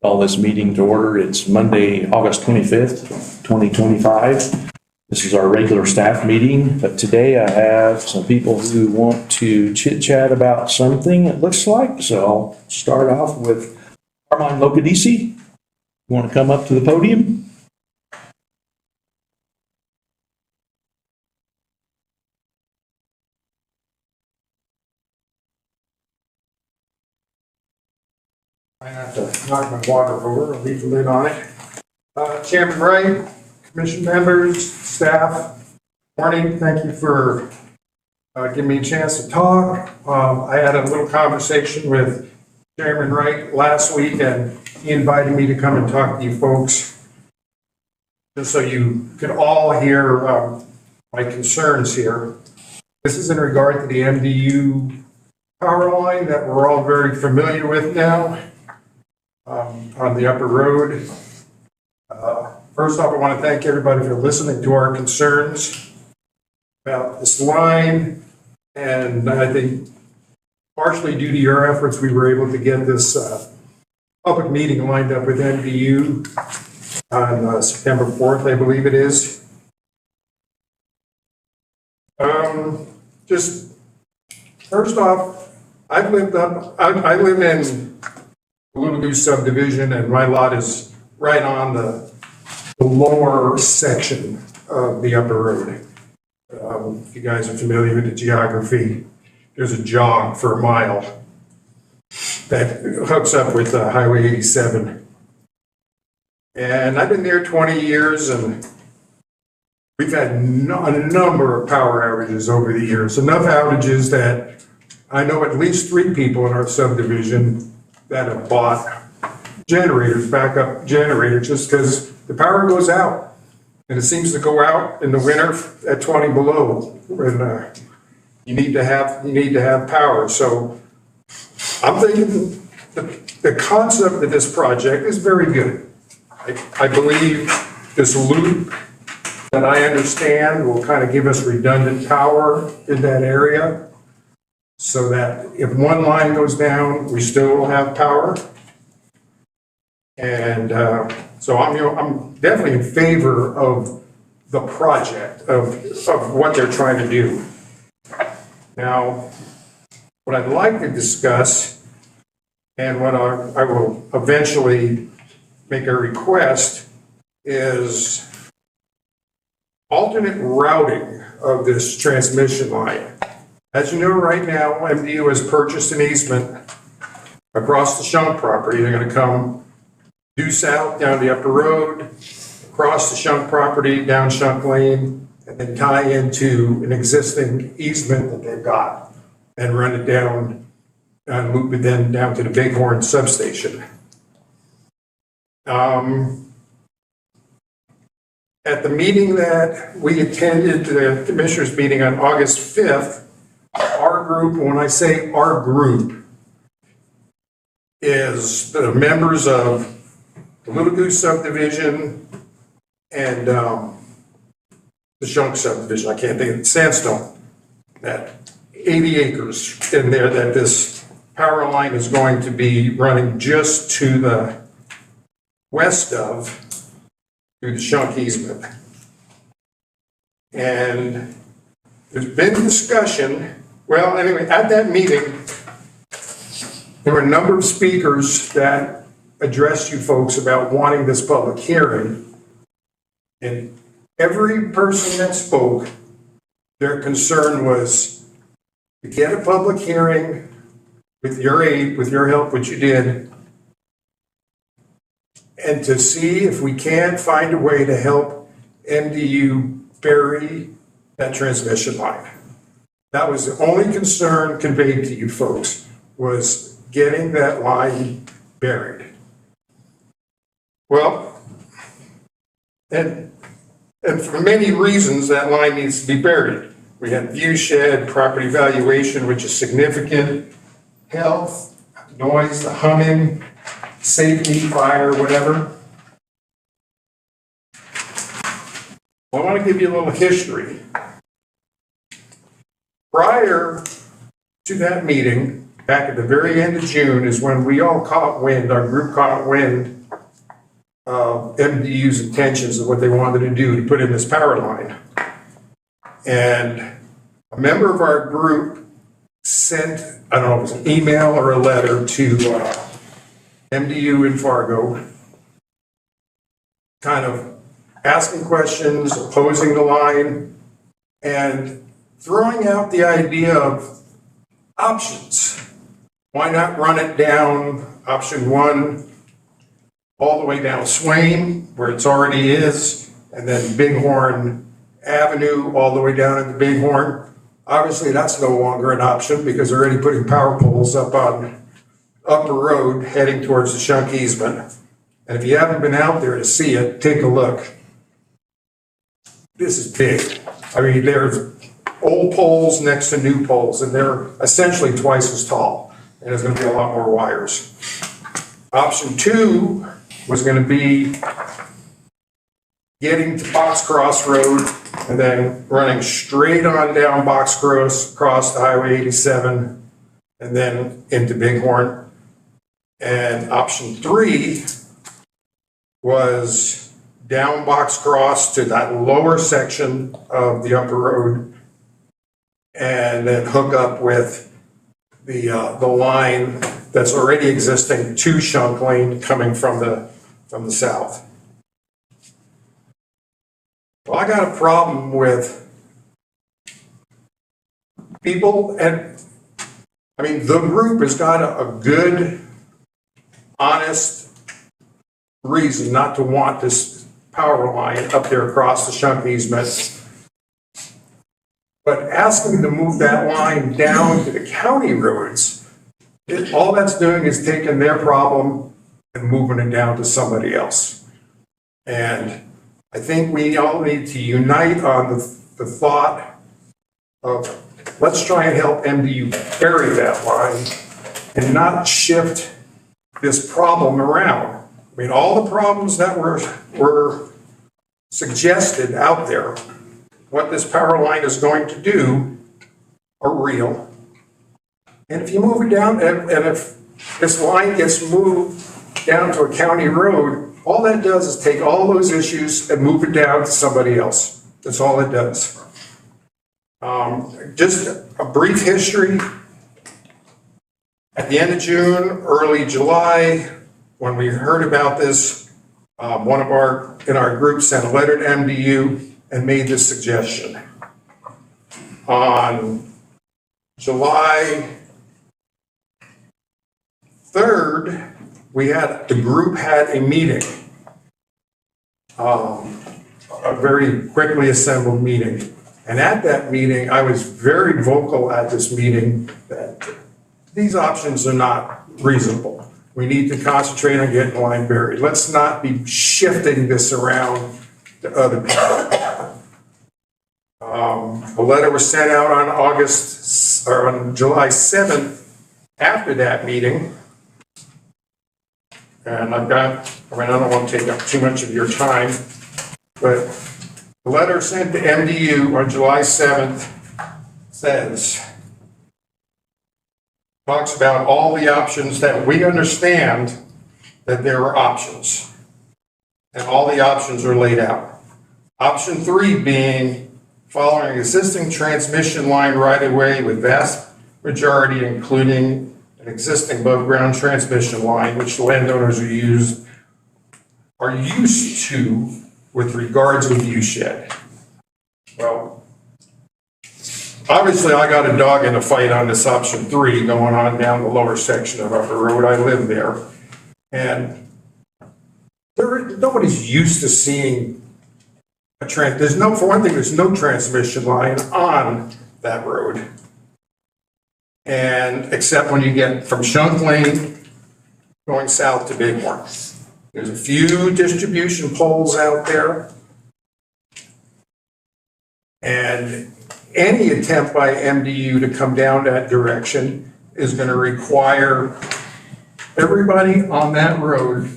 Call this meeting to order. It's Monday, August 25th, 2025. This is our regular staff meeting, but today I have some people who want to chit chat about something, it looks like. So I'll start off with Armand Locadisi. You want to come up to the podium? I have to knock my water over, I'll leave the lid on it. Chairman Wright, commission members, staff, morning, thank you for giving me a chance to talk. I had a little conversation with Chairman Wright last week, and he invited me to come and talk to you folks, just so you could all hear my concerns here. This is in regard to the MDU power line that we're all very familiar with now. On the upper road. First off, I want to thank everybody for listening to our concerns about this line. And I think partially due to your efforts, we were able to get this public meeting lined up with MDU on September 4th, I believe it is. Just first off, I live in Little Goose subdivision, and my lot is right on the lower section of the upper road. If you guys are familiar with the geography, there's a jog for a mile that hooks up with Highway 87. And I've been there 20 years, and we've had a number of power outages over the years. Enough outages that I know at least 3 people in our subdivision that have bought generators, backup generators, just because the power goes out. And it seems to go out in the winter at 20 below when you need to have power. So I'm thinking the concept of this project is very good. I believe this loop that I understand will kind of give us redundant power in that area, so that if one line goes down, we still will have power. And so I'm definitely in favor of the project, of what they're trying to do. Now, what I'd like to discuss, and what I will eventually make a request, is alternate routing of this transmission line. As you know, right now, MDU has purchased an easement across the Shunk property. They're going to come due south down the upper road, across the Shunk property, down Shunk Lane, and then tie into an existing easement that they've got and run it down and loop it then down to the Bighorn substation. At the meeting that we attended, the commissioners meeting on August 5th, our group, when I say our group, is the members of the Little Goose subdivision and the Shunk subdivision. I can't think of Sandstone. That 80 acres in there that this power line is going to be running just to the west of, through the Shunk easement. And there's been discussion. Well, anyway, at that meeting, there were a number of speakers that addressed you folks about wanting this public hearing. And every person that spoke, their concern was to get a public hearing with your aid, with your help, which you did, and to see if we can't find a way to help MDU bury that transmission line. That was the only concern conveyed to you folks, was getting that line buried. Well, and for many reasons, that line needs to be buried. We had view shed, property valuation, which is significant, health, noise, the humming, safety, fire, whatever. Well, I want to give you a little history. Prior to that meeting, back at the very end of June, is when we all caught wind, our group caught wind MDU's intentions of what they wanted to do to put in this power line. And a member of our group sent, I don't know if it was an email or a letter to MDU in Fargo, kind of asking questions, opposing the line, and throwing out the idea of options. Why not run it down option one all the way down Swain, where it's already is, and then Bighorn Avenue all the way down into Bighorn? Obviously, that's no longer an option because they're already putting power poles up on Upper Road heading towards the Shunk easement. And if you haven't been out there to see it, take a look. This is big. I mean, there's old poles next to new poles, and they're essentially twice as tall. And there's going to be a lot more wires. Option two was going to be getting to Box Cross Road and then running straight on down Box Cross to Highway 87 and then into Bighorn. And option three was down Box Cross to that lower section of the Upper Road and then hook up with the line that's already existing to Shunk Lane coming from the south. Well, I got a problem with people, and I mean, the group has got a good, honest reason not to want this power line up there across the Shunk easement. But asking to move that line down to the county roads, all that's doing is taking their problem and moving it down to somebody else. And I think we all need to unite on the thought of let's try and help MDU bury that line and not shift this problem around. I mean, all the problems that were suggested out there, what this power line is going to do, are real. And if you move it down, and if this line gets moved down to a county road, all that does is take all those issues and move it down to somebody else. That's all it does. Just a brief history. At the end of June, early July, when we heard about this, one of in our group sent a letter to MDU and made this suggestion. On July 3rd, the group had a meeting, a very quickly assembled meeting. And at that meeting, I was very vocal at this meeting that these options are not reasonable. We need to concentrate on getting the line buried. Let's not be shifting this around to other people. A letter was sent out on on July 7th after that meeting. And I don't want to take up too much of your time, but the letter sent to MDU on July 7th talks about all the options that we understand that there are options. And all the options are laid out. Option 3 being following existing transmission line right of way with vast majority including an existing above ground transmission line, which landowners are used to with regards to view shed. Well, obviously I got a dog in a fight on this option 3 going on down the lower section of Upper Road. I live there. And nobody's used to seeing for one thing, there's no transmission line on that road. And except when you get from Shunk Lane going south to Bighorn. There's a few distribution poles out there. And any attempt by MDU to come down that direction is going to require everybody on that road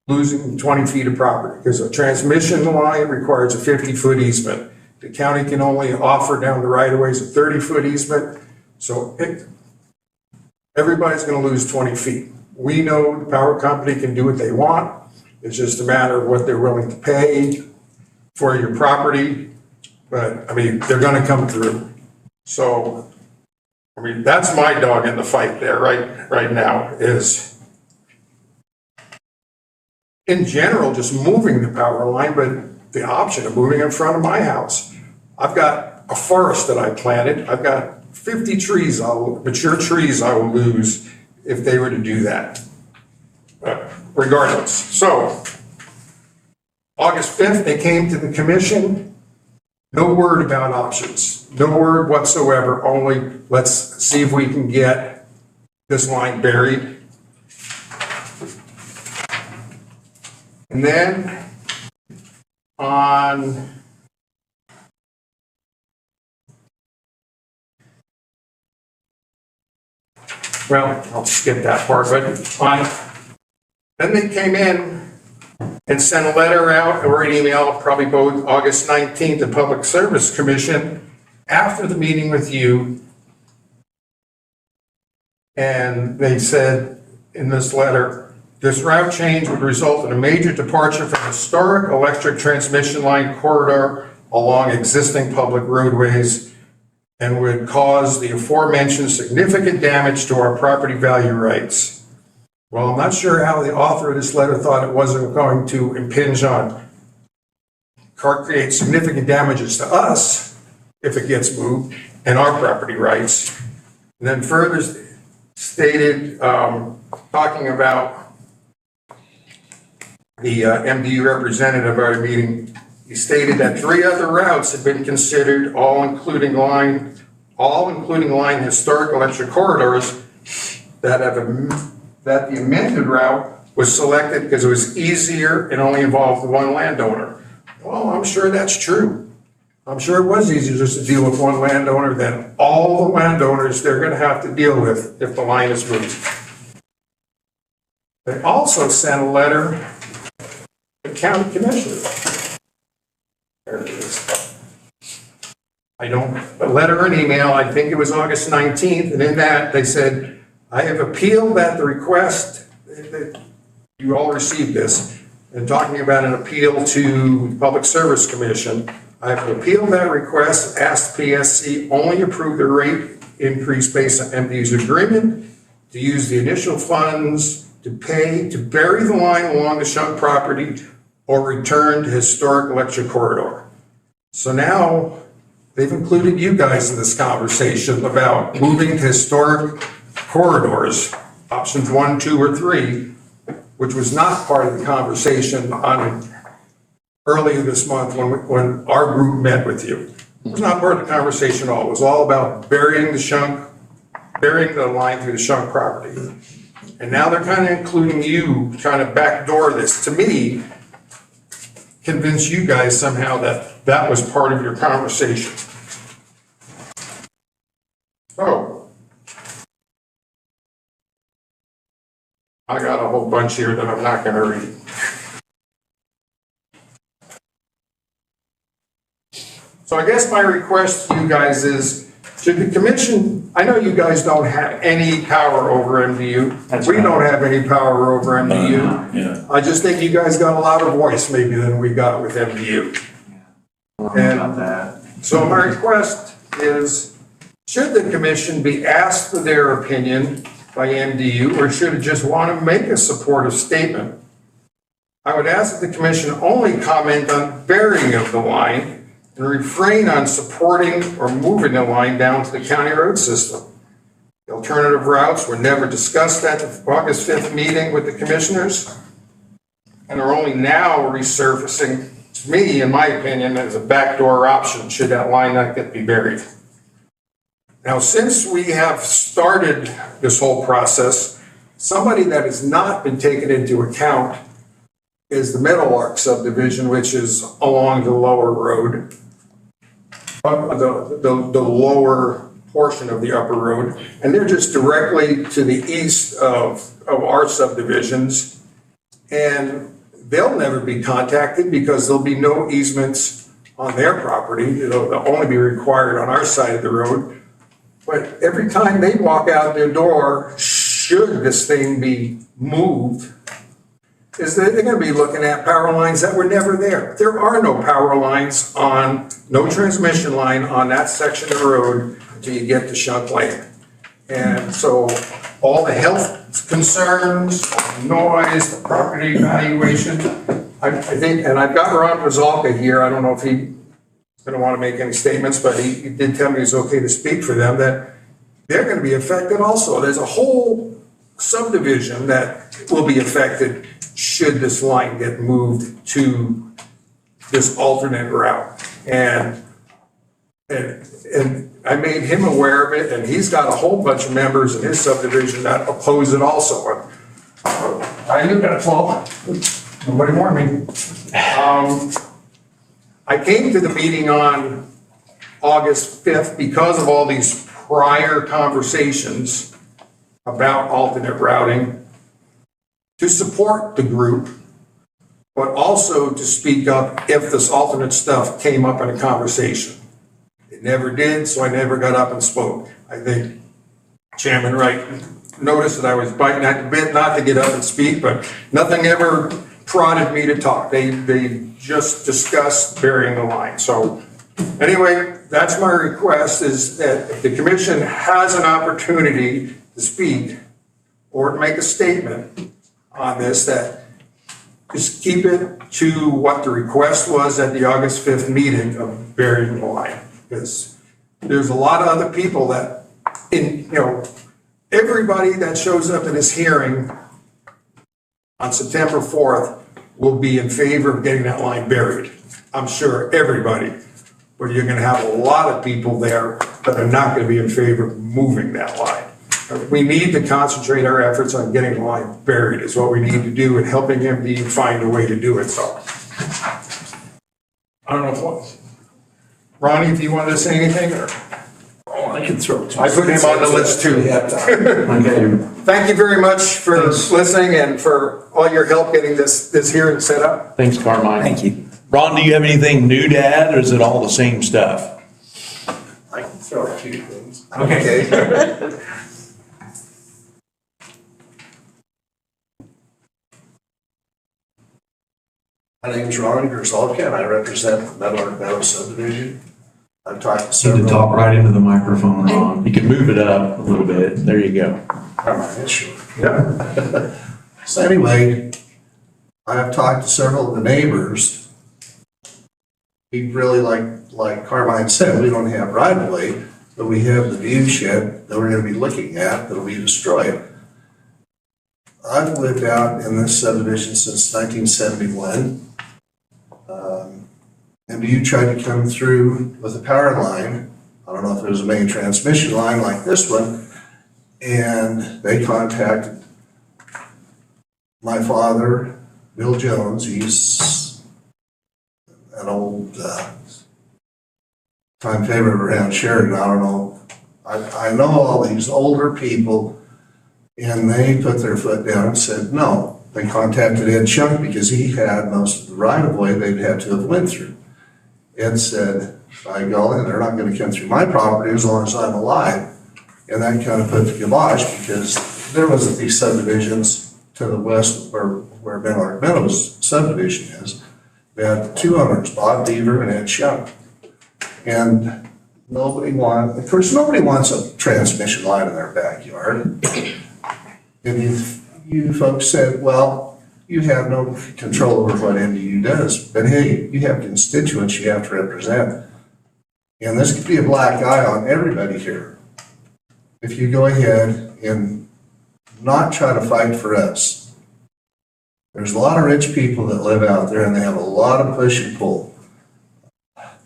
losing 20 feet of property, because a transmission line requires a 50-foot easement. The county can only offer down the right-of-ways a 30-foot easement, so everybody's going to lose 20 feet. We know the power company can do what they want. It's just a matter of what they're willing to pay for your property. But, I mean, they're gonna come through. So, I mean, that's my dog in the fight there, right now, is in general, just moving the power line, but the option of moving in front of my house. I've got a forest that I planted. I've got 50 trees, mature trees I will lose if they were to do that. Regardless, so August 5th, they came to the commission. No word about options, no word whatsoever, only let's see if we can get this line buried. And then on well, I'll skip that part, but then they came in and sent a letter out or an email, probably both August 19th, to Public Service Commission after the meeting with you. And they said in this letter, this route change would result in a major departure from historic electric transmission line corridor along existing public roadways and would cause the aforementioned significant damage to our property value rights. Well, I'm not sure how the author of this letter thought it wasn't going to impinge on, create significant damages to us if it gets moved and our property rights. And then further stated, talking about the MDU representative at our meeting, he stated that 3 other routes had been considered, all including line historic electric corridors, that the amended route was selected because it was easier and only involved one landowner. Well, I'm sure that's true. I'm sure it was easier just to deal with one landowner than all the landowners they're going to have to deal with if the line is moved. They also sent a letter to the county commissioner. There it is. A letter or an email, I think it was August 19th, and in that they said, I have appealed that the request, that you all received this, and talking about an appeal to the Public Service Commission. I have appealed that request, asked PSC only approve the rate increase based on MDU's agreement to use the initial funds to pay to bury the line along the Shunk property or return to historic electric corridor. So now they've included you guys in this conversation about moving to historic corridors, options 1, 2, or 3, which was not part of the conversation on earlier this month when our group met with you. It was not part of the conversation at all. It was all about burying the line through the Shunk property. And now they're kind of including you, trying to backdoor this. To me, convince you guys somehow that that was part of your conversation. So, I got a whole bunch here that I'm not going to read. So I guess my request to you guys is, should the commission, I know you guys don't have any power over MDU. We don't have any power over MDU. Yeah. I just think you guys got a louder voice maybe than we got with MDU. About that. So my request is, should the commission be asked for their opinion by MDU, or should it just want to make a supportive statement? I would ask that the commission only comment on burying of the line and refrain on supporting or moving the line down to the county road system. The alternative routes were never discussed at the August 5th meeting with the commissioners and are only now resurfacing, to me, in my opinion, as a backdoor option should that line not get be buried. Now, since we have started this whole process, somebody that has not been taken into account is the Meadowlark subdivision, which is along the lower road, the lower portion of the upper road, and they're just directly to the east of our subdivisions, and they'll never be contacted because there'll be no easements on their property. They'll only be required on our side of the road. But every time they walk out their door, should this thing be moved, is that they're gonna be looking at power lines that were never there. There are no power lines no transmission line on that section of the road until you get to Shunk Lane. And so all the health concerns, noise, the property valuation, I think, and I've got Ron Brzalka here, I don't know if he's gonna wanna make any statements, but he did tell me it's okay to speak for them, that they're gonna be affected also. There's a whole subdivision that will be affected should this line get moved to this alternate route. And I made him aware of it, and he's got a whole bunch of members in his subdivision that oppose it also. I knew that, well, nobody warned me. I came to the meeting on August 5th because of all these prior conversations about alternate routing, to support the group, but also to speak up if this alternate stuff came up in a conversation. It never did, so I never got up and spoke. I think Chairman Wright noticed that I was biting at the bit not to get up and speak, but nothing ever prodded me to talk. They just discussed burying the line. So anyway, that's my request, is that if the commission has an opportunity to speak or to make a statement on this, that just keep it to what the request was at the August 5th meeting of burying the line. Because there's a lot of other people that, everybody that shows up in this hearing on September 4th will be in favor of getting that line buried. I'm sure everybody. But you're gonna have a lot of people there that are not gonna be in favor of moving that line. We need to concentrate our efforts on getting the line buried is what we need to do, and helping MD find a way to do it, so. I don't know if, Ronnie, if you wanted to say anything, or? Oh, I can throw two. I put him on the list too. Okay. Thank you very much for listening and for all your help getting this hearing set up. Thanks, Carmine. Thank you. Ron, do you have anything new to add, or is it all the same stuff? I can throw a few things. Okay. My name is Ron Brzalka, and I represent the Meadowlark Meadows subdivision. I've talked to Need several. to talk right into the microphone, Ron. You can move it up a little bit. There you go. Sure. Yeah. So anyway, I have talked to several of the neighbors. We really, like Carmine said, we don't have right of way, but we have the view shed that we're gonna be looking at that'll be destroyed. I've lived out in this subdivision since 1971. And you tried to come through with a power line. I don't know if it was a main transmission line like this one. And they contacted my father, Bill Jones. He's an old time favorite around Sheridan. I don't know. I know all these older people, and they put their foot down and said no. They contacted Ed Shunk because he had most of the right of way they'd had to have went through. Ed said, by golly, they're not going to come through my property as long as I'm alive. And that kind of put the kibosh, because there wasn't these subdivisions to the west where Meadowlark Meadows subdivision is. We had two owners, Bob Deaver and Ed Shunk. And nobody wants a transmission line in their backyard. And you folks said, well, you have no control over what MDU does, but hey, you have constituents you have to represent. And this could be a black eye on everybody here. If you go ahead and not try to fight for us. There's a lot of rich people that live out there, and they have a lot of push and pull.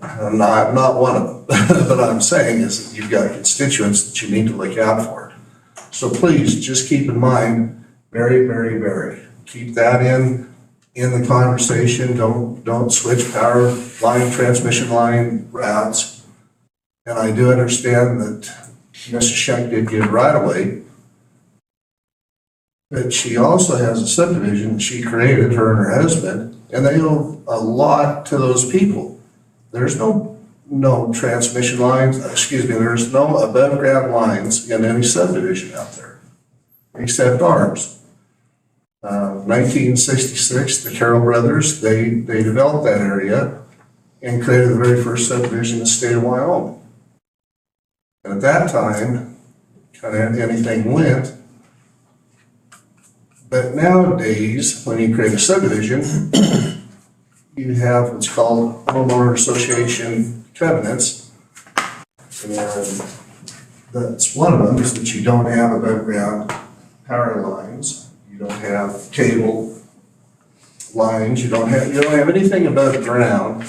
I'm not one of them, but what I'm saying is that you've got constituents that you need to look out for. So please, just keep in mind, very, very, very, keep that in the conversation. Don't switch power line, transmission line routes. And I do understand that Mrs. Shunk did get right away, but she also has a subdivision that she created, her and her husband, and they owe a lot to those people. There's no transmission lines, there's no above ground lines in any subdivision out there, except ours. 1966, the Carroll brothers, they developed that area and created the very first subdivision in the state of Wyoming. And at that time, kind of anything went. But nowadays, when you create a subdivision, you have what's called homeowner association covenants. And that's one of them, is that you don't have above ground power lines, you don't have cable lines, you don't have anything above ground.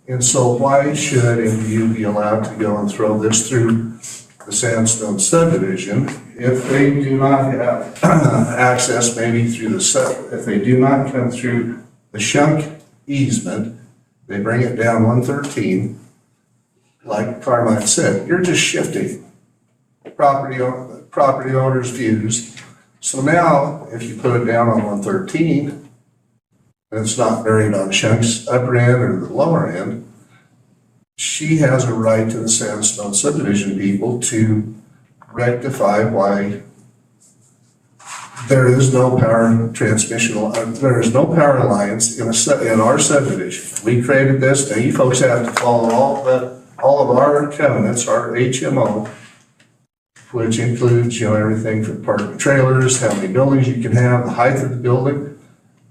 And so why should you be allowed to go and throw this through the sandstone subdivision if they do not have access maybe through if they do not come through the shunk easement, they bring it down 113, like Carmine said, you're just shifting property owners' views. So now, if you put it down on 113, and it's not buried on Shunk's upper end or the lower end, she has a right to the sandstone subdivision people to rectify why there is no power transmission, there is no power lines in our subdivision. We created this, now you folks have to follow all of our covenants, our HMO, which includes, everything from parking trailers, how many buildings you can have, the height of the building.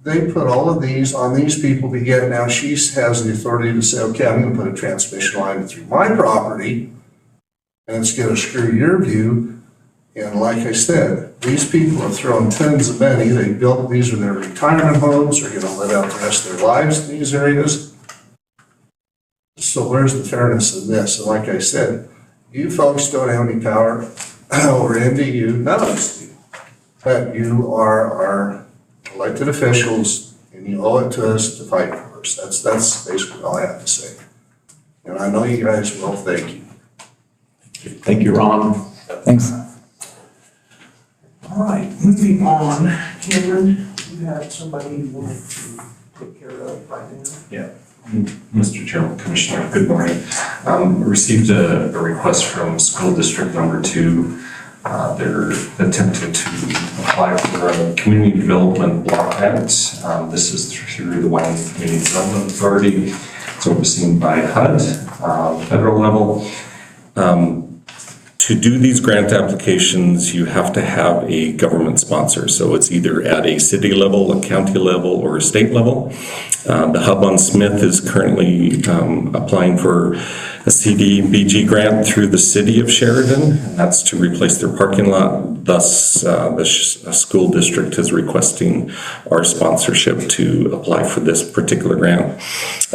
They put all of these on these people to get, now she has the authority to say, okay, I'm gonna put a transmission line through my property, and it's gonna screw your view. And like I said, these people have thrown tons of money. They built, these are their retirement homes, they're gonna live out the rest of their lives in these areas. So where's the fairness in this? And like I said, you folks don't have any power over NDU, none of us do. But you are our elected officials, and you owe it to us to fight for us. That's basically all I have to say. And I know you guys will. Thank you. Thank you, Ron. Thanks. All right, moving on. Cameron, you have somebody you wanted to take care of right now? Yeah, Mr. Chairman, Commissioner, good morning. Received a request from School District Number 2. They're attempting to apply for a community development block grant. This is through the Wyoming Community Development Authority. It's overseen by HUD, federal level. To do these grant applications, you have to have a government sponsor. So it's either at a city level, a county level, or a state level. The Hub on Smith is currently applying for a CDBG grant through the city of Sheridan, and that's to replace their parking lot. Thus, the school district is requesting our sponsorship to apply for this particular grant.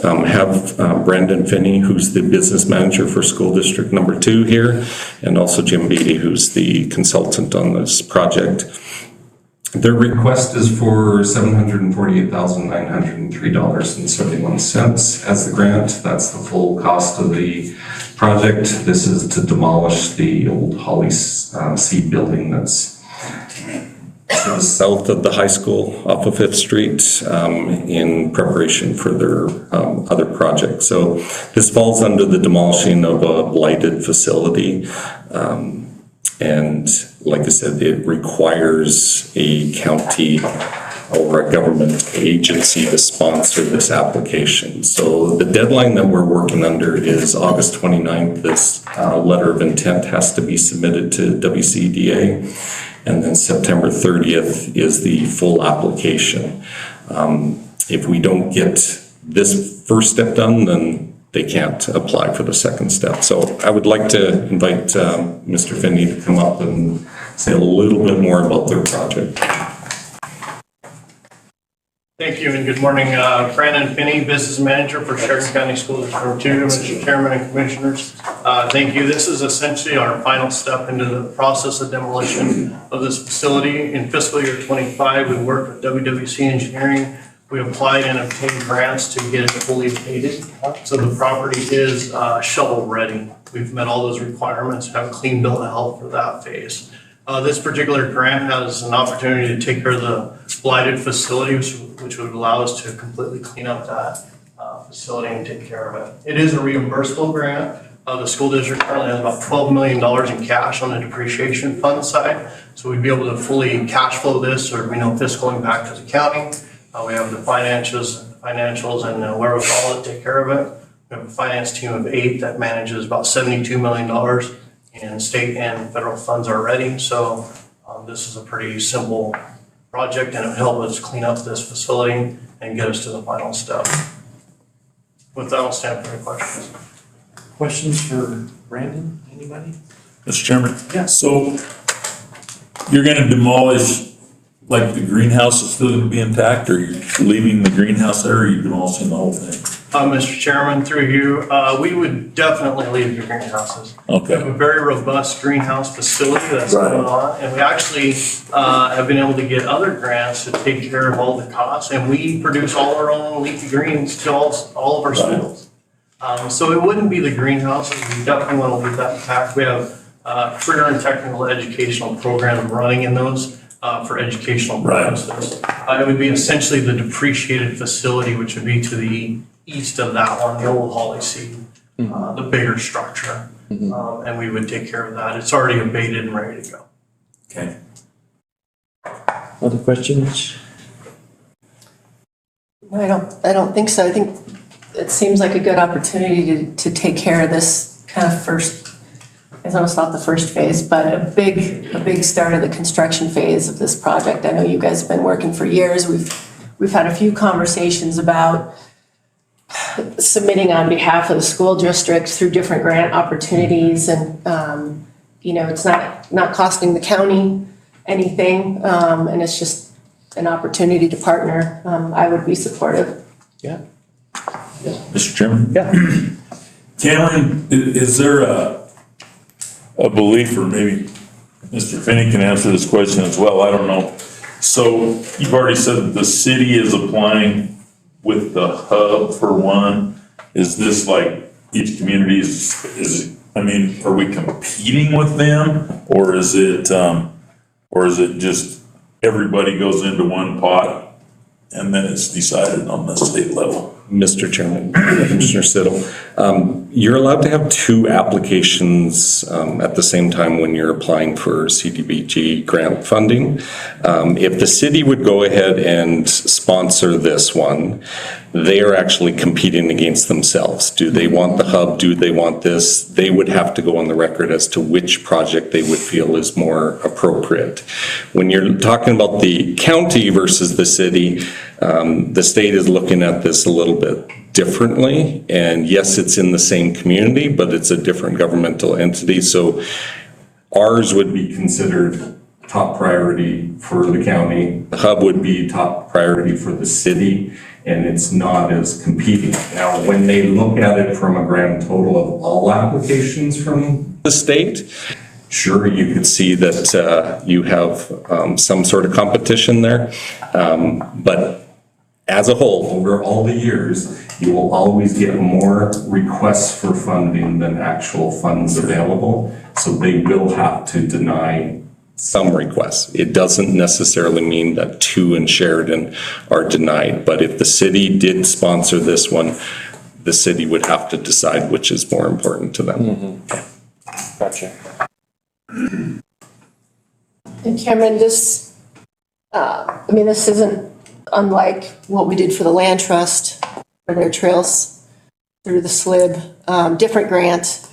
Have Brandon Finney, who's the business manager for School District Number 2 here, and also Jim Beatty, who's the consultant on this project. Their request is for $748,903.71 as the grant. That's the full cost of the project. This is to demolish the old Holly Seed building that's south of the high school off of 5th Street in preparation for their other project. So this falls under the demolishing of a blighted facility. And like I said, it requires a county or a government agency to sponsor this application. So the deadline that we're working under is August 29th. This letter of intent has to be submitted to WCDA. And then September 30th is the full application. If we don't get this first step done, then they can't apply for the second step. So I would like to invite Mr. Finney to come up and say a little bit more about their project. Thank you and good morning. Brandon Finney, Business Manager for Sheridan County School District Number 2, Mr. Chairman and Commissioners. Thank you. This is essentially our final step into the process of demolition of this facility. In fiscal year 25, we worked with WWC Engineering. We applied and obtained grants to get it fully painted. So the property is shovel ready. We've met all those requirements, have a clean bill of health for that phase. This particular grant has an opportunity to take care of the blighted facility, which would allow us to completely clean up that facility and take care of it. It is a reimbursable grant. The school district currently has about $12 million in cash on the depreciation fund side. So we'd be able to fully cash flow this, so there'd be no fiscal impact to the county. We have the financials and the wherewithal to take care of it. We have a finance team of 8 that manages about $72 million in state and federal funds already. So this is a pretty simple project, and it will help us clean up this facility and get us to the final step. With that, I'll stand for any questions. Questions for Brandon? Anybody? Mr. Chairman? Yeah. So you're gonna demolish, like, the greenhouse is still gonna be intact, or you're leaving the greenhouse there, or you demolishing the whole thing? Mr. Chairman, through you, we would definitely leave the greenhouses. We have Okay, a very robust greenhouse facility that's Right. going on, and we actually have been able to get other grants to take care of all the costs, and we produce all our own leafy greens to all of our schools. So it wouldn't be the greenhouses, we definitely want to leave that intact. We have career and technical educational programs running in those for educational Right. purposes. It would be essentially the depreciated facility, which would be to the east of that one, the old Holly Seed, the bigger structure. And we would take care of that. It's already abated and ready to go. okay. Other questions? I don't think so. I think it seems like a good opportunity to take care of this kind of first, it's almost not the first phase, but a big start of the construction phase of this project. I know you guys have been working for years. We've had a few conversations about submitting on behalf of the school district through different grant opportunities, and it's not costing the county anything, and it's just an opportunity to partner. I would be supportive. Yeah. Mr. Chairman? Yeah. Cameron, is there a belief, or maybe Mr. Finney can answer this question as well, I don't know. So you've already said that the city is applying with the hub for one. Is this like each community are we competing with them, or is it just everybody goes into one pot and then it's decided on the state level? Mr. Chairman, Commissioner Siddle, you're allowed to have 2 applications at the same time when you're applying for CDBG grant funding. If the city would go ahead and sponsor this one, they are actually competing against themselves. Do they want the hub? Do they want this? They would have to go on the record as to which project they would feel is more appropriate. When you're talking about the county versus the city, the state is looking at this a little bit differently. And yes, it's in the same community, but it's a different governmental entity. So ours would be considered top priority for the county. The hub would be top priority for the city, and it's not as competing. Now, when they look at it from a grand total of all applications from the state, sure, you could see that you have some sort of competition there. But as a whole, over all the years, you will always get more requests for funding than actual funds available. So they will have to deny some requests. It doesn't necessarily mean that 2 in Sheridan are denied. But if the city did sponsor this one, the city would have to decide which is more important to them. Gotcha. And Cameron, this isn't unlike what we did for the land trust for their trails through the SLIB, different grant.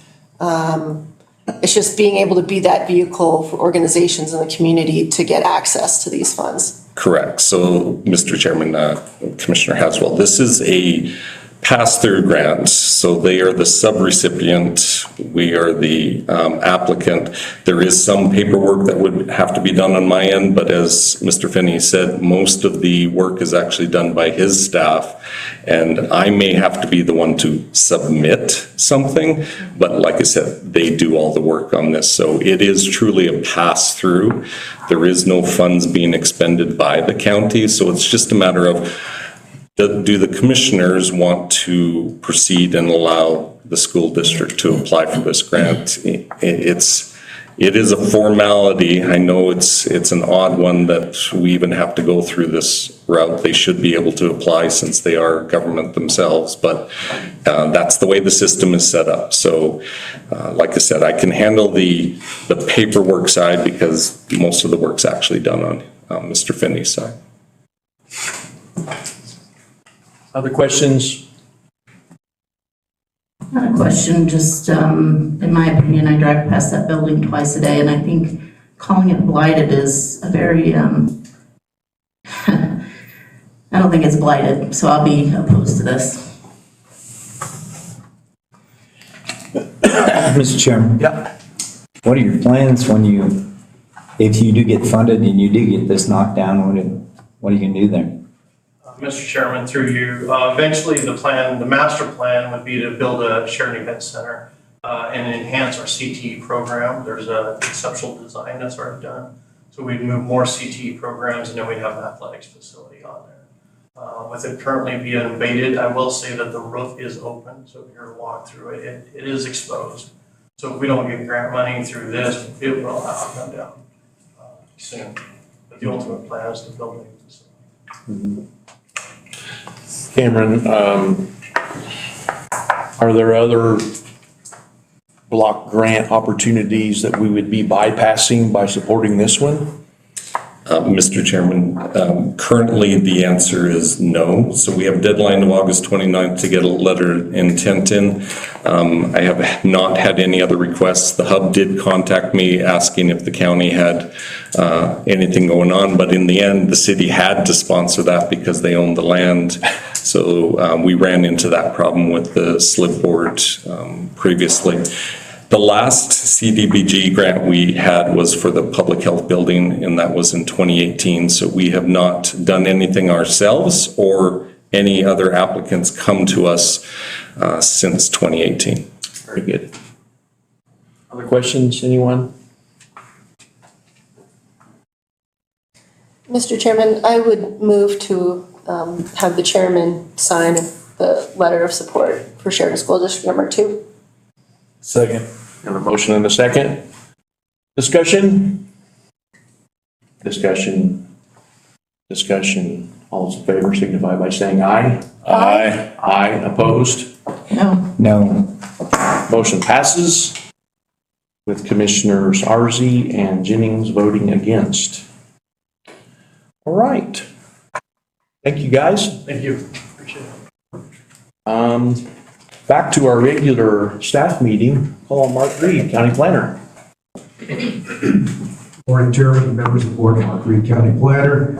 It's just being able to be that vehicle for organizations in the community to get access to these funds. Correct. So, Mr. Chairman, Commissioner Haswell, this is a pass-through grant. So they are the subrecipient. We are the applicant. There is some paperwork that would have to be done on my end, but as Mr. Finney said, most of the work is actually done by his staff. And I may have to be the one to submit something, but like I said, they do all the work on this. So it is truly a pass-through. There is no funds being expended by the county. So it's just a matter of, do the commissioners want to proceed and allow the school district to apply for this grant? it is a formality. I know it's an odd one that we even have to go through this route. They should be able to apply since they are government themselves, but that's the way the system is set up. So like I said, I can handle the paperwork side because most of the work's actually done on Mr. Finney's side. Other questions? Not a question, just, in my opinion, I drive past that building twice a day, and I think calling it blighted is a very, I don't think it's blighted, so I'll be opposed to this. Mr. Chairman. Yeah. What are your plans when if you do get funded and you do get this knocked down, what are you gonna do there? Mr. Chairman, through you, eventually the master plan would be to build a shared event center and enhance our CTE program. There's a conceptual design that's already done. So we'd move more CTE programs and then we'd have an athletics facility on there. With it currently being invaded, I will say that the roof is open. So if you're to walk through it, it is exposed. So if we don't get grant money through this, it will have to come down soon. But the ultimate plan is to build a facility. Cameron, are there other block grant opportunities that we would be bypassing by supporting this one? Mr. Chairman, currently the answer is no. So we have a deadline of August 29th to get a letter of intent in. I have not had any other requests. The hub did contact me asking if the county had anything going on, but in the end, the city had to sponsor that because they own the land. So we ran into that problem with the slip board previously. The last CDBG grant we had was for the public health building, and that was in 2018. So we have not done anything ourselves or any other applicants come to us since 2018. Very good. Other questions, anyone? Mr. Chairman, I would move to have the chairman sign the letter of support for Sheridan School District Number 2. Second. Have a motion and a second. Discussion? Discussion. All those in favor signify by saying aye. Aye. Aye. Opposed? No. No. Motion passes with Commissioners Arze and Jennings voting against. All right. Thank you, guys. Thank you. Appreciate it. Back to our regular staff meeting. Call on Mark Reed, County Planner. Morning, Chairman, and members of the board, Mark Reed, County Planner.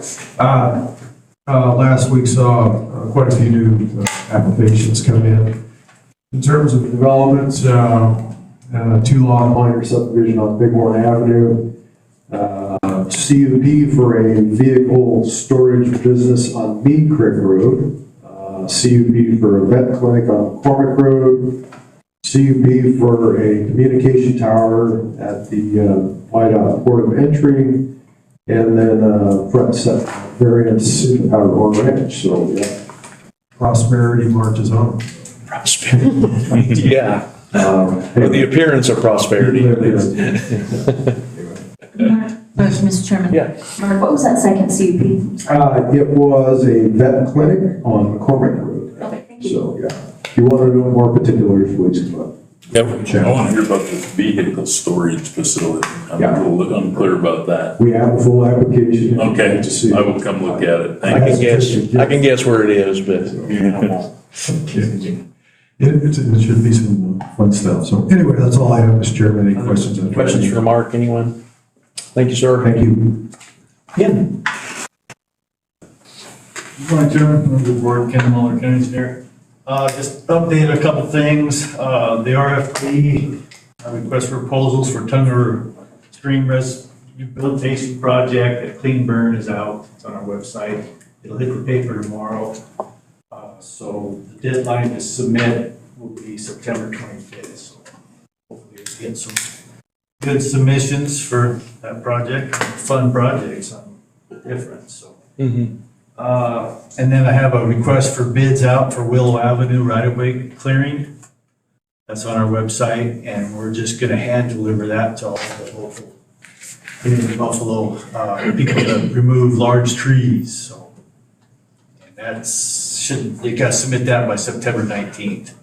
Last week saw quite a few new applications come in. In terms of developments, 2-lot minor subdivision on Bighorn Avenue, CUP for a vehicle storage business on Mead Creek Road, CUP for a vet clinic on McCormick Road, CUP for a communication tower at the White Port of Entry, and then front set variance in the Powder Ranch. So, yeah, prosperity marches on. Prosperity. Yeah. Or the appearance of prosperity. Mr. Chairman. Yeah. Mark, what was that second CUP? It was a vet clinic on McCormick Road. Okay, thank you. So, yeah, if you want to know more particulars, please come up. Yep. I want to hear about this vehicle storage facility. I'm a little unclear about that. We have a full application. Okay, To see. I will come look at it. I can guess where it is, but It should be some fun stuff. So anyway, that's all I have, Mr. Chairman. Any questions? questions for Mark, anyone? Thank you, sir. Thank you. Ken? Good morning, Chairman, members of the board, Ken Muller, County Engineer. Just update a couple things. The RFP, request for proposals for Tunger Stream Rehabilitation Project at Clean Burn is out. It's on our website. It'll hit the paper tomorrow. So the deadline to submit will be September 25th. So hopefully we'll get some good submissions for that project, fun project, something different, so. And then I have a request for bids out for Willow Avenue right-of-way clearing. That's on our website, and we're just gonna hand deliver that to all the local, in Buffalo, people that remove large trees, so. And you gotta submit that by September 19th.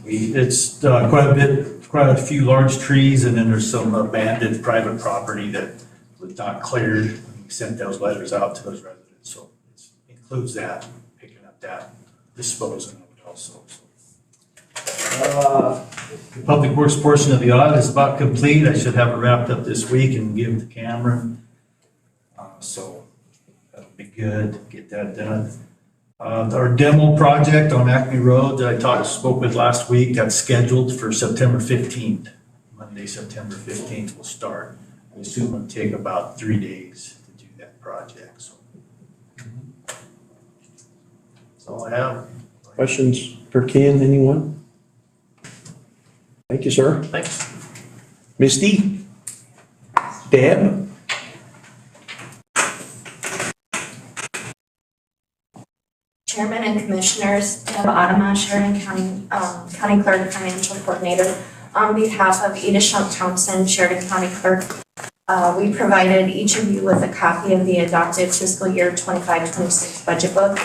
It's quite a few large trees, and then there's some abandoned private property that was not cleared. We sent those letters out to those residents, so it includes that, picking up that, disposing of it also. The public works portion of the audit is about complete. I should have it wrapped up this week and give it to Cameron. So that'll be good, get that done. Our demo project on Acme Road that I spoke with last week, that's scheduled for September 15th. Monday, September 15th will start. I assume it'll take about 3 days to do that project, so. That's all I have. Questions for Ken, anyone? Thank you, sir. Thanks. Misty? Deb? Chairman and Commissioners, Deb Adama, Sheridan County Clerk, Financial Coordinator. On behalf of Edith Shunk Thompson, Sheridan County Clerk, we provided each of you with a copy of the adopted fiscal year 25-26 budget book.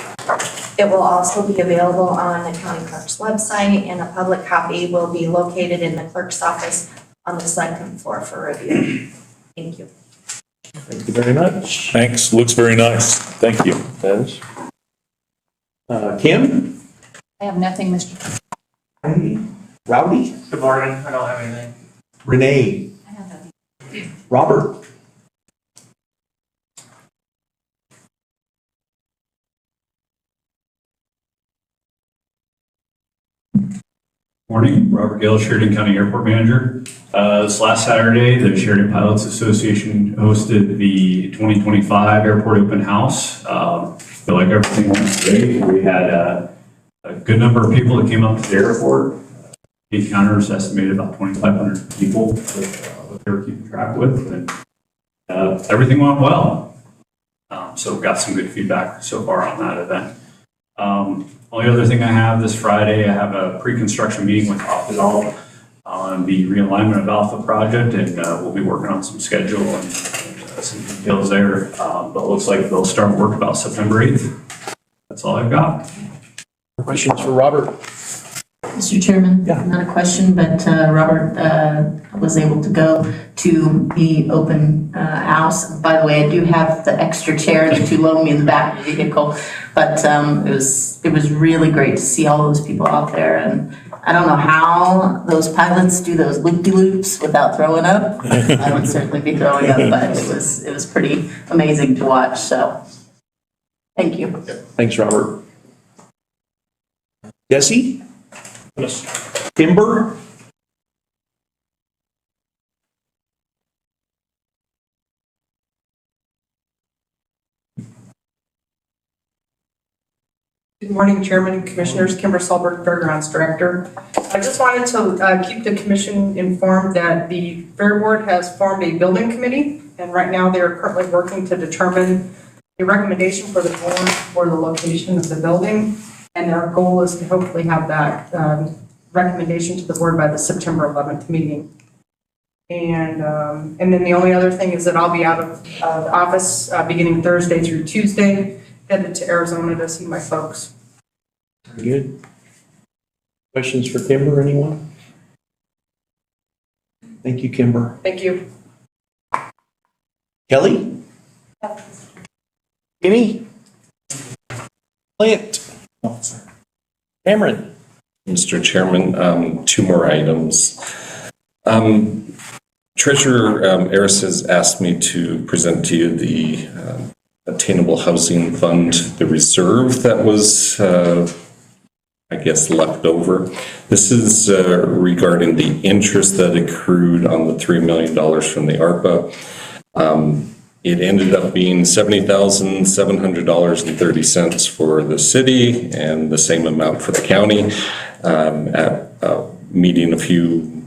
It will also be available on the county clerk's website, and a public copy will be located in the clerk's office on the second floor for review. Thank you. Thank you very much. Thanks, looks very nice. Thank you. Dennis? Kim? I have nothing, Mr. Rowdy? Good morning. I don't have anything. Renee? I have nothing. Robert? Morning, Robert Gale, Sheridan County Airport Manager. This last Saturday, the Sheridan Pilots Association hosted the 2025 Airport Open House. Feel like everything went great. We had a good number of people that came up to the airport. Gate counters estimated about 2,500 people that they were keeping track with, and everything went well. So got some good feedback so far on that event. Only other thing I have this Friday, I have a pre-construction meeting with Optimal on the realignment of Alpha project, and we'll be working on some schedule and some details there. But it looks like they'll start work about September 8th. That's all I've got. Questions for Robert? Mr. Chairman? Yeah. Not a question, but Robert was able to go to the open house. By the way, I do have the extra chair that you loaned me in the back of the vehicle, but it was really great to see all those people out there. And I don't know how those pilots do those loop-de-loops without throwing up. I would certainly be throwing up, but it was pretty amazing to watch. So thank you. Thanks, Robert. Jesse? Kimber? Good morning, Chairman and Commissioners. Kimber Solberg, Fairgrounds Director. I just wanted to keep the commission informed that the Fair Board has formed a building committee, and right now they are currently working to determine a recommendation for the board for the location of the building. And our goal is to hopefully have that recommendation to the board by the September 11th meeting. And then the only other thing is that I'll be out of the office beginning Thursday through Tuesday, headed to Arizona to see my folks. Very good. Questions for Kimber, anyone? Thank you, Kimber. Thank you. Kelly? Kenny? Clint? Cameron? Mr. Chairman, two more items. Treasurer Eris has asked me to present to you the Attainable Housing Fund, the reserve that was, I guess, left over. This is regarding the interest that accrued on the $3 million from the ARPA. It ended up being $70,700.30 for the city and the same amount for the county. At a meeting a few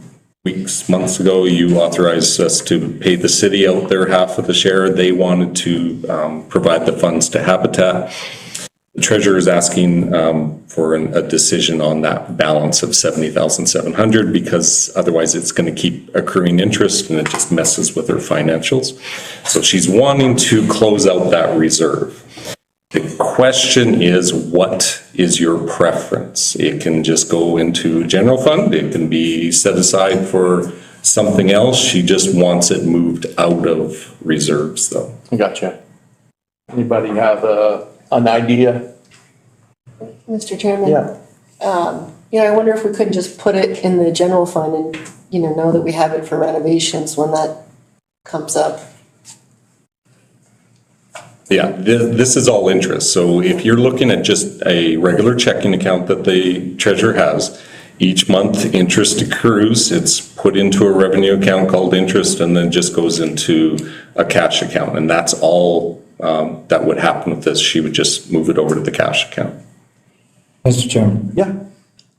months ago, you authorized us to pay the city out their half of the share. They wanted to provide the funds to Habitat. The treasurer is asking for a decision on that balance of 70,700 because otherwise it's going to keep accruing interest and it just messes with her financials. So she's wanting to close out that reserve. The question is, what is your preference? It can just go into general fund. It can be set aside for something else. She just wants it moved out of reserves though. Gotcha. Anybody have an idea? Mr. Chairman? Yeah. I wonder if we couldn't just put it in the general fund and, know that we have it for renovations when that comes up. Yeah, this is all interest. So if you're looking at just a regular checking account that the treasurer has, each month interest accrues, it's put into a revenue account called interest and then just goes into a cash account. And that's all that would happen with this. She would just move it over to the cash account. Mr. Chairman? Yeah.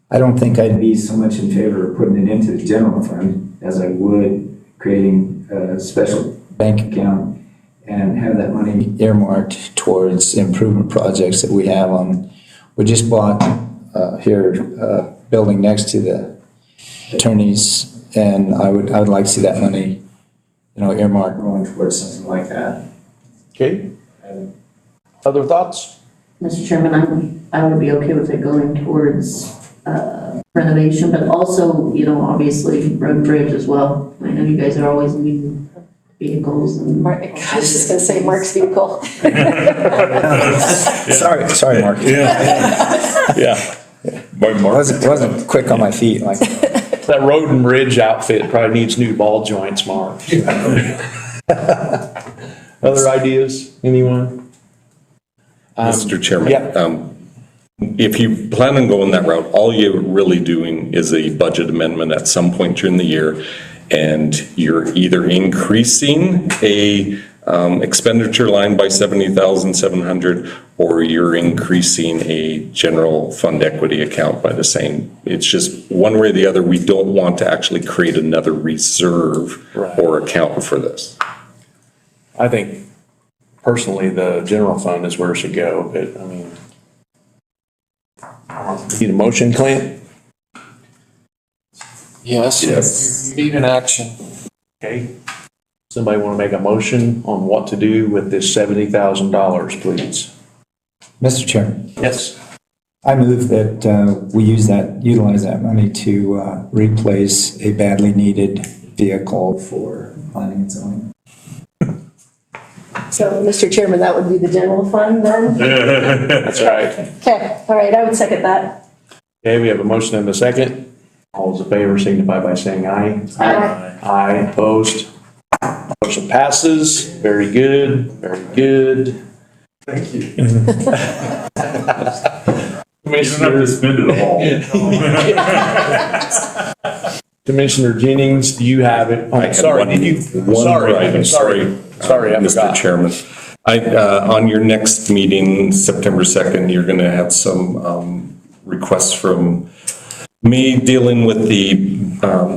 I don't think I'd be so much in favor of putting it into the general fund as I would creating a special bank account and have that money earmarked towards improvement projects that we have on. We just bought here building next to the attorneys, and I would like to see that money, earmarked going towards something like that. Okay. Other thoughts? Mr. Chairman, I would be okay with it going towards renovation, but also, obviously road and bridge as well. I know you guys are always needing vehicles and. I was just gonna say Mark's vehicle. Sorry, Mark. Yeah. By Mark. Wasn't quick on my feet like. That road and bridge outfit probably needs new ball joints, Mark. Other ideas, anyone? Mr. Chairman. Yeah. If you plan on going that route, all you're really doing is a budget amendment at some point during the year, and you're either increasing a expenditure line by 70,700, or you're increasing a general fund equity account by the same. It's just one way or the other. We don't want to actually create another reserve or account for this. I think personally, the general fund is where it should go, but need a motion, Clint? Yes. You need an action. Okay. Somebody want to make a motion on what to do with this $70,000, please? Mr. Chairman, Yes. I move that we utilize that money to replace a badly needed vehicle for planning and zoning. So, Mr. Chairman, that would be the general fund then? That's right. Okay, all right, I would second that. Okay, we have a motion and a second. All those in favor signify by saying aye. Aye. Aye, opposed. Motion passes. Very good, very good. Thank you. You don't have to spend it all. Commissioner Jennings, do you have it? I have Sorry, one- did you? one item, sorry. Sorry, I Mr. forgot. Chairman. On your next meeting, September 2nd, you're going to have some requests from me dealing with the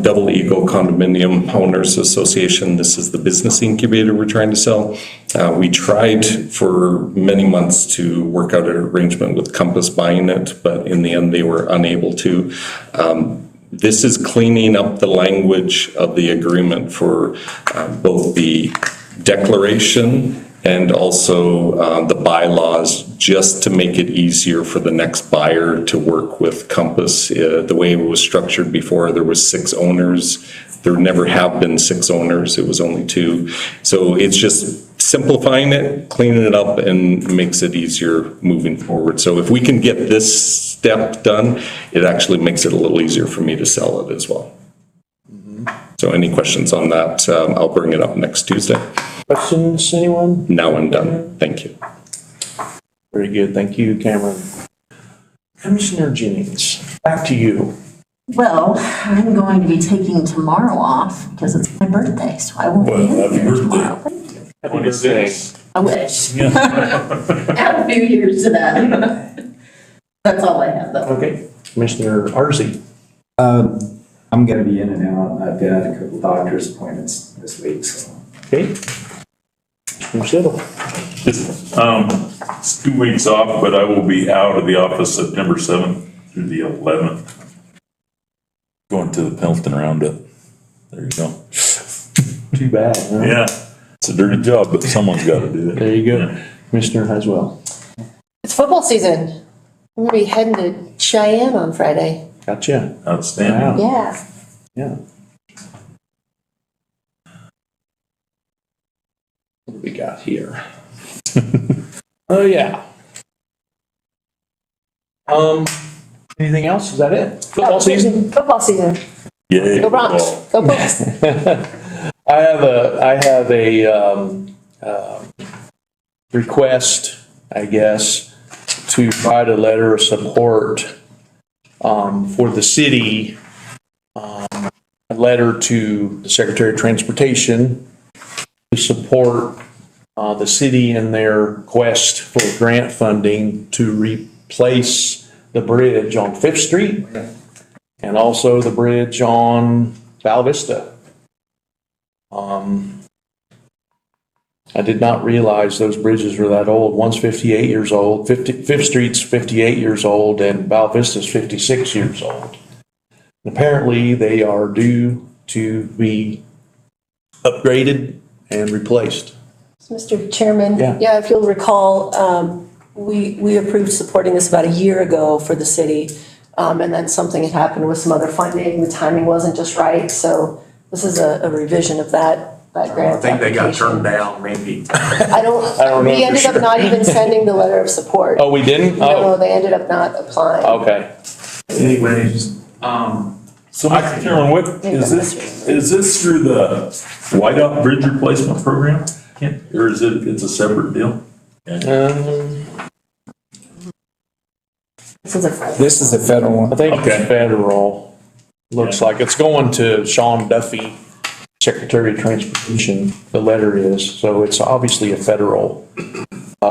Double Eagle Condominium Owners Association. This is the business incubator we're trying to sell. We tried for many months to work out an arrangement with Compass buying it, but in the end, they were unable to. This is cleaning up the language of the agreement for both the declaration and also the bylaws, just to make it easier for the next buyer to work with Compass. The way it was structured before, there was 6 owners. There never have been 6 owners, it was only 2. So it's just simplifying it, cleaning it up, and makes it easier moving forward. So if we can get this step done, it actually makes it a little easier for me to sell it as well. So any questions on that, I'll bring it up next Tuesday. Questions, anyone? Now I'm done. Thank you. Very good, thank you, Cameron. Commissioner Jennings, back to you. Well, I'm going to be taking tomorrow off because it's my birthday, so I won't be Well, in happy here birthday. tomorrow. Happy birthday. I wish. Add a few years to that. That's all I have though. Okay, Commissioner Arze. I'm gonna be in and out. I've got a couple doctor's appointments this week, so. Okay. Commissioner Siddle. Just, It's 2 weeks off, but I will be out of the office September 7th through the 11th. Going to the Pelton Roundup. There you go. Too bad, huh? Yeah, it's a dirty job, but someone's got to do it. There you go. Commissioner Haswell. It's football season. I'm gonna be heading to Cheyenne on Friday. Gotcha. Outstanding. Wow. Yeah. Yeah. What do we got here? Oh, yeah. Anything else? Is that it? Football season? Football season. Yay. Go Bronx. Go Bronx. I have a request, I guess, to write a letter of support for the city, a letter to the Secretary of Transportation to support the city in their quest for grant funding to replace the bridge on Fifth Street and also the bridge on Val Vista. I did not realize those bridges were that old. One's 58 years old, Fifth Street's 58 years old, and Val Vista's 56 years old. And apparently, they are due to be upgraded and replaced. Mr. Chairman? Yeah. If you'll recall, we approved supporting this about a year ago for the city. And then something had happened with some other funding. The timing wasn't just right. So this is a revision of that grant I think they got application. turned down, maybe. I don't know we for ended up sure. not even sending the letter of support. Oh, we didn't? No, Oh, they ended up not applying. okay. Anyways, So, Mr. Chairman, what, is this through the Whiteout Bridge Replacement Program? Or is it's a separate deal? this is a federal one. I think it's Okay. federal. Looks like it's going to Sean Duffy, Secretary of Transportation, the letter is. So it's obviously a federal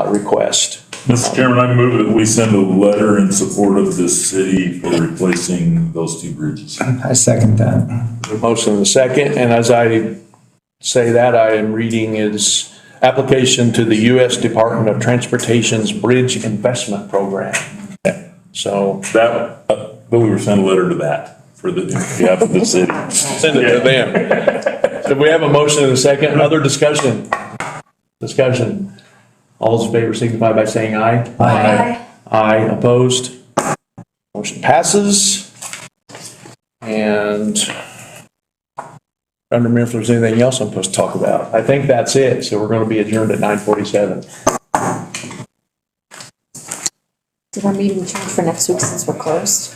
request. Mr. Chairman, I move that we send a letter in support of the city for replacing those two bridges. I second that. The motion and the second, and as I say that, I am reading is application to the U.S. Department of Transportation's Bridge Investment Program. So That, but we were sent a letter to that for the, behalf of the city. send it to them. So we have a motion and a second. Other discussion? Discussion. All those in favor signify by saying aye. Aye. Aye, opposed? Motion passes. And I don't remember if there's anything else I'm supposed to talk about. I think that's it. So we're going to be adjourned at 9:47. Did our meeting change for next week since we're closed?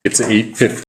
It's 8:15.